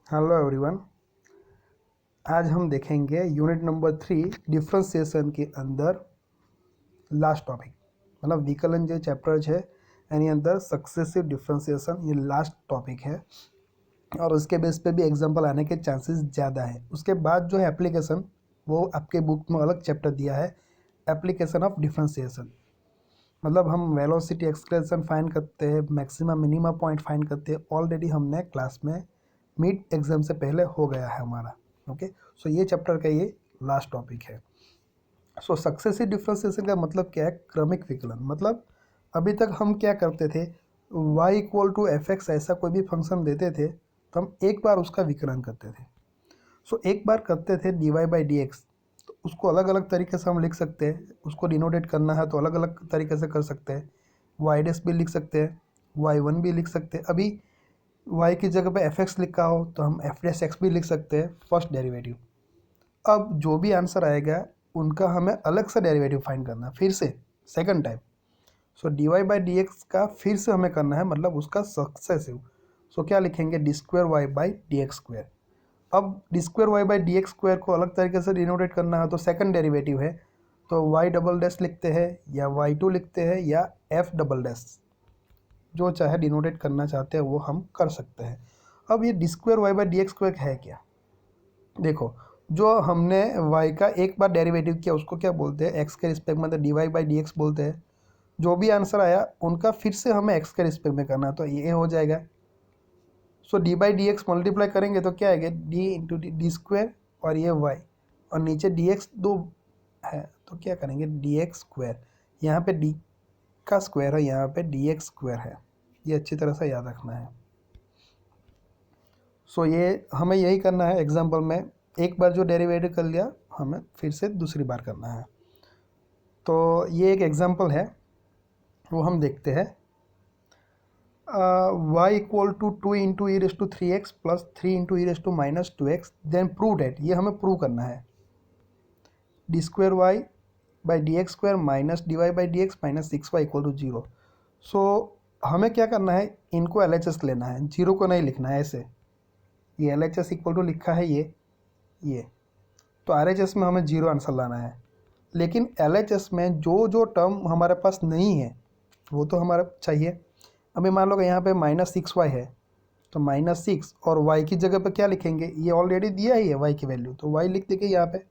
Hello everyone. आज हम देखेंगे यूनिट नंबर 3 डिफ्रेंसिएशन के अंदर लास्ट टॉपिक, मतलब विकलन जो चैप्टर है यानी अंदर सक्सेसिव डिफ्रेंसिएशन, ये लास्ट टॉपिक है और उसके बेस पे भी एग्जांपल आने के चांसेस ज़्यादा है। उसके बाद जो है एप्लीकेशन, वो आपके बुक में अलग चैप्टर दिया है, एप्लीकेशन ऑफ डिफ्रेंसिएशन। मतलब हम वेलोसिटी एक्सप्रेशन फाइंड करते हैं, मैक्सिमम मिनिमम पॉइंट फाइंड करते हैं। ऑलरेडी हमने क्लास में मिड एग्जाम से पहले हो गया है हमारा। ओके, सो ये चैप्टर का ये लास्ट टॉपिक है। सो सक्सेसिव डिफरेंशिएशन का मतलब क्या है? क्रमिक विकलन। मतलब अभी तक हम क्या करते थे, y equal to f x ऐसा कोई भी फंक्शन देते थे तो हम एक बार उसका विकलन करते थे। सो एक बार करते थे d y by D x, तो उसको अलग अलग तरीके से हम लिख सकते हैं। उसको डिनोटेट करना है तो अलग अलग तरीके से कर सकते हैं। वाई डेस भी लिख सकते हैं, वाई वन भी लिख सकते हैं। अभी y की जगह पे एफ एक्स लिखा हो तो हम एफ डेस एक्स भी लिख सकते हैं, फर्स्ट डेरिवेटिव। अब जो भी आंसर आएगा उनका हमें अलग से डेरिवेटिव फाइंड करना है, फिर से second time. So d y by D x का फिर से हमें करना है, मतलब उसका सक्सेसिव। सो क्या लिखेंगे? D square Y by D x square. अब D square Y by D x square को अलग तरीके से डिनोटेट करना है तो सेकंड डेरिवेटिव है, तो वाई डबल डैश लिखते हैं या वाई टू लिखते हैं या एफ डबल डैश, जो चाहे डिनोटेट करना चाहते हैं वो हम कर सकते हैं। अब ये d square Y by D x square है क्या? देखो, जो हमने y का एक बार डेरिवेटिव किया उसको क्या बोलते हैं? x के रिस्पेक्ट में, तो d y by D x बोलते हैं। जो भी आंसर आया उनका फिर से हमें x के रिस्पेक्ट में करना है, तो ये हो जाएगा। So D by D X multiply करेंगे तो क्या आएगा? डी इंटू डी स्क्वायर और ये y, और नीचे डी एक्स दो है तो क्या करेंगे? D x square. यहाँ पे d का स्क्वायर है, यहाँ पे डी एक्स स्क्वायर है। ये अच्छी तरह से याद रखना है। सो ये हमें यही करना है एग्जाम्पल में। एक बार जो डेरिवेटिव कर लिया हमें फिर से दूसरी बार करना है। तो ये एक एग्जाम्पल है, वो हम देखते हैं। y equal to 2 into e raise to 3x plus 3 into e raise to minus 2x, then prove that. ये हमें प्रूव करना है d square Y by D x square minus d y by D x minus 6y equal to 0। So हमें क्या करना है? इनको L H S लेना है, जीरो को नहीं लिखना है ऐसे। ये L H S equal to लिखा है ये, तो आर एच एस में हमें जीरो आंसर लाना है। लेकिन एल एच एस में जो जो टर्म हमारे पास नहीं है वो तो हमारा चाहिए। अभी मान लो कि यहाँ पे माइनस 6y है, तो माइनस 6 और y की जगह पे क्या लिखेंगे? ये ऑलरेडी दिया ही है y की वैल्यू, तो y लिख देंगे यहाँ पे।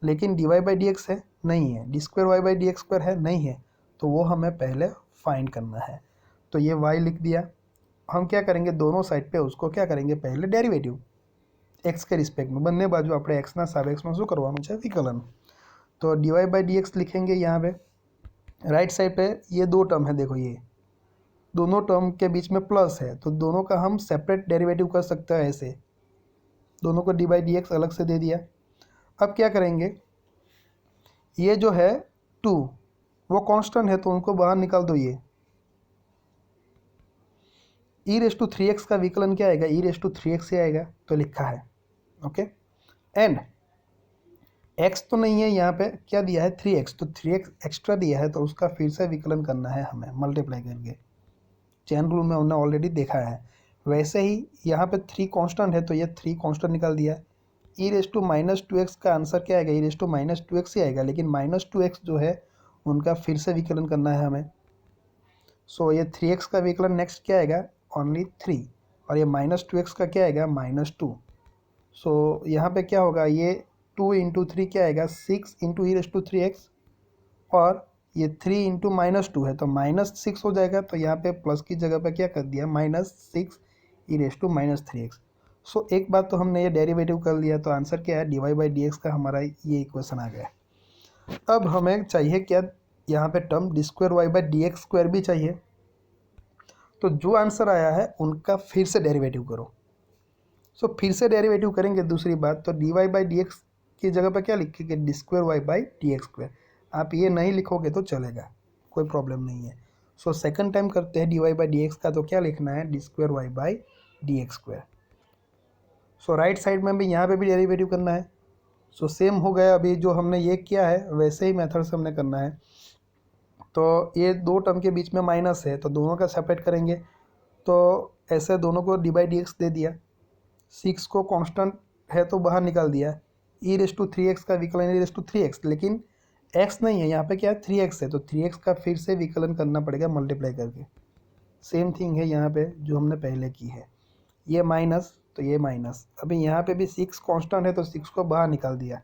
लेकिन d y by D x है नहीं है, d square Y by D x square है नहीं है, तो वो हमें पहले फाइंड करना है। तो ये y लिख दिया। हम क्या करेंगे? दोनों साइड पे उसको क्या करेंगे? पहले डेरिवेटिव एक्स के रिस्पेक्ट में, બંને बाजू આપણે एक्सના સાબ એક્સમાં શું કરવાનું છે? વિકલન। तो d y by D x लिखेंगे यहाँ पे। राइट साइड पे ये दो टर्म है, देखो ये दोनों टर्म के बीच में प्लस है, तो दोनों का हम सेपरेट डेरिवेटिव कर सकते हैं ऐसे। दोनों को डी बाई डी एक्स अलग से दे दिया। अब क्या करेंगे? ये जो है 2 वो कांस्टेंट है तो उनको बाहर निकाल दो। ये ई रेस टू 3x का विकलन क्या आएगा? ई रेस टू 3x ही आएगा, तो लिखा है। ओके, एंड x तो नहीं है यहाँ पे, क्या दिया है? 3x, तो 3x एक्स्ट्रा दिया है तो उसका फिर से विकलन करना है हमें मल्टीप्लाई करके। चेन रूल में हमने ऑलरेडी देखा है। वैसे ही यहाँ पे 3 कांस्टेंट है तो ये 3 कांस्टेंट निकाल दिया। ई रेस टू माइनस 2x का आंसर क्या आएगा? ई रेस टू माइनस 2x ही आएगा, लेकिन माइनस 2x जो है उनका फिर से विकलन करना है हमें। सो ये 3x का विकलन नेक्स्ट क्या आएगा? ओनली 3, और ये माइनस 2x का क्या आएगा? माइनस 2। सो यहाँ पे क्या होगा? ये 2 इंटू 3 क्या आएगा? 6 into e raise to 3x, और ये 3 इंटू माइनस 2 है तो माइनस 6 हो जाएगा। तो यहाँ पे प्लस की जगह पे क्या कर दिया? Minus 6 e raise to minus 3x। So एक बात तो हमने ये डेरिवेटिव कर लिया, तो आंसर क्या है? D y by D x का हमारा ये इक्वेशन आ गया। अब हमें चाहिए क्या? यहाँ पे term d square Y by D x square भी चाहिए। तो जो आंसर आया है उनका फिर से डेरिवेटिव करो। सो फिर से डेरिवेटिव करेंगे दूसरी बात, तो d y by D x की जगह पर क्या लिखेंगे? D square Y by D x square. आप ये नहीं लिखोगे तो चलेगा, कोई प्रॉब्लम नहीं है। सो सेकंड टाइम करते हैं d y by D x का, तो क्या लिखना है? D square Y by D x square. So right side में भी यहाँ पे भी डेरिवेटिव करना है। सो सेम हो गया, अभी जो हमने ये किया है वैसे ही मेथड से हमने करना है। तो ये दो टर्म के बीच में माइनस है तो दोनों का सेपरेट करेंगे, तो ऐसे दोनों को डी बाई डी एक्स दे दिया। 6 को कांस्टेंट है तो बाहर निकाल दिया, e⁻3x का विकलन e⁻3x, लेकिन x नहीं है यहाँ पे, क्या है 3x है, तो 3x का फिर से विकलन करना पड़ेगा मल्टीप्लाई करके। सेम थिंग है यहाँ पे जो हमने पहले की है, ये माइनस तो ये माइनस। अभी यहाँ पे भी 6 कांस्टेंट है तो 6 को बाहर निकाल दिया।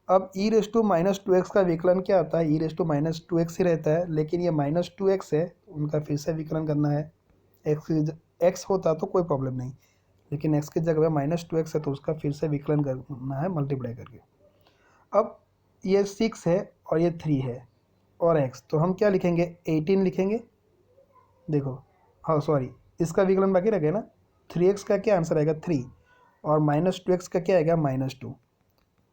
अब e⁻²x का विकलन क्या होता है, e⁻²x ही रहता है, लेकिन ये -2x है, उनका फिर से विकलन करना है। x होता तो कोई प्रॉब्लम नहीं, लेकिन x की जगह -2x है तो उसका फिर से विकलन करना है मल्टीप्लाई करके। अब ये 6 है और ये 3 है और x, तो हम क्या लिखेंगे 18 लिखेंगे। देखो हाँ सॉरी, इसका विकलन बाकी रह गया ना, 3x का क्या आंसर आएगा 3 और -2x का क्या आएगा -2।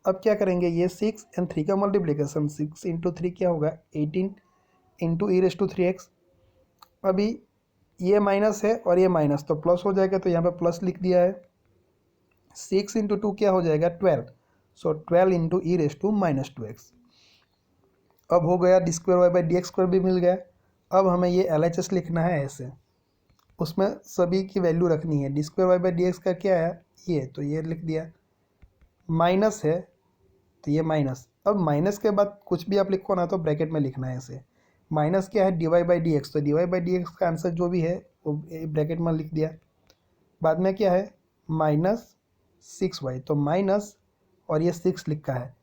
अब क्या करेंगे, ये 6 एंड 3 का मल्टीप्लिकेशन, 6 इंटू 3 क्या होगा 18 इंटू e⁻3x। अभी ये माइनस है और ये माइनस तो प्लस हो जाएगा, तो यहाँ पे प्लस लिख दिया है। 6 इंटू 2 क्या हो जाएगा 12, सो 12 इंटू e⁻²x। अब हो गया d²y/dx² भी मिल गया। अब हमें ये LHS लिखना है ऐसे, उसमें सभी की वैल्यू रखनी है। d²y/dx का क्या है ये, तो ये लिख दिया। माइनस है तो ये माइनस, अब माइनस के बाद कुछ भी आप लिखो ना तो ब्रैकेट में लिखना है ऐसे। माइनस क्या है dy/dx, तो dy/dx का आंसर जो भी है वो ब्रैकेट में लिख दिया। बाद में क्या है -6y, तो माइनस और ये 6 लिखा है।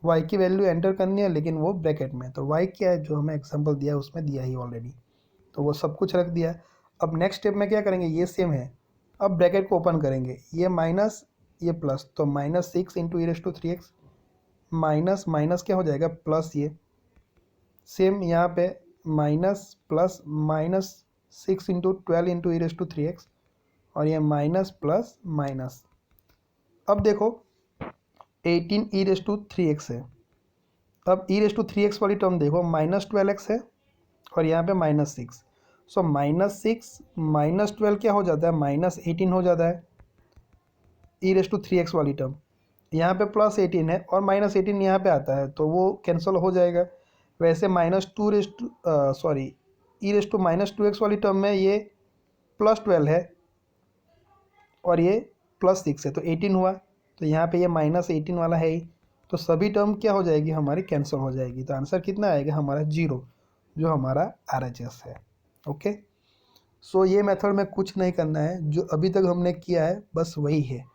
y की वैल्यू एंटर करनी है लेकिन वो ब्रैकेट में, तो y क्या है जो हमें एग्जांपल दिया है उसमें दिया ही ऑलरेडी, तो वो सब कुछ रख दिया। अब नेक्स्ट स्टेप में क्या करेंगे, ये सेम है, अब ब्रैकेट को ओपन करेंगे, ये माइनस ये प्लस, तो -6 इंटू e⁻3x, माइनस माइनस क्या हो जाएगा प्लस, ये सेम यहाँ पे minus plus -6 into 12 into e⁻3x और ये माइनस प्लस माइनस। अब देखो 18 e⁻3x है। अब e⁻3x वाली टर्म देखो -12x है और यहाँ पे -6, सो -6 -12 क्या हो जाता है -18 हो जाता है e⁻3x वाली टर्म। यहाँ पे +18 है और -18 यहाँ पे आता है तो वो कैंसिल हो जाएगा। वैसे e⁻2x वाली टर्म में ये +12 है और ये +6 है तो 18 हुआ, तो यहाँ पे ये -18 वाला है ही, तो सभी टर्म क्या हो जाएगी हमारी कैंसिल हो जाएगी। तो आंसर कितना आएगा हमारा 0, जो हमारा RHS है। ओके, सो ये मेथड में कुछ नहीं करना है, जो अभी तक हमने किया है बस वही है,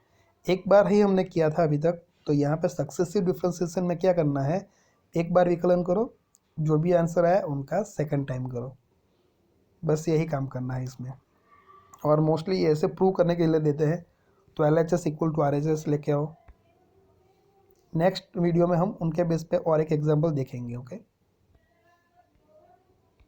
एक बार ही हमने किया था अभी तक। तो यहाँ पे सक्सेसिव डिफ्रेंशिएशन में क्या करना है, एक बार विकलन करो, जो भी आंसर आया उनका सेकंड टाइम करो, बस यही काम करना है इसमें। और मोस्टली ये ऐसे प्रूव करने के लिए देते हैं, तो LHS इक्वल टू RHS लेके आओ। नेक्स्ट वीडियो में हम उनके बेस पे और एक एग्जाम्पल देखेंगे। ओके।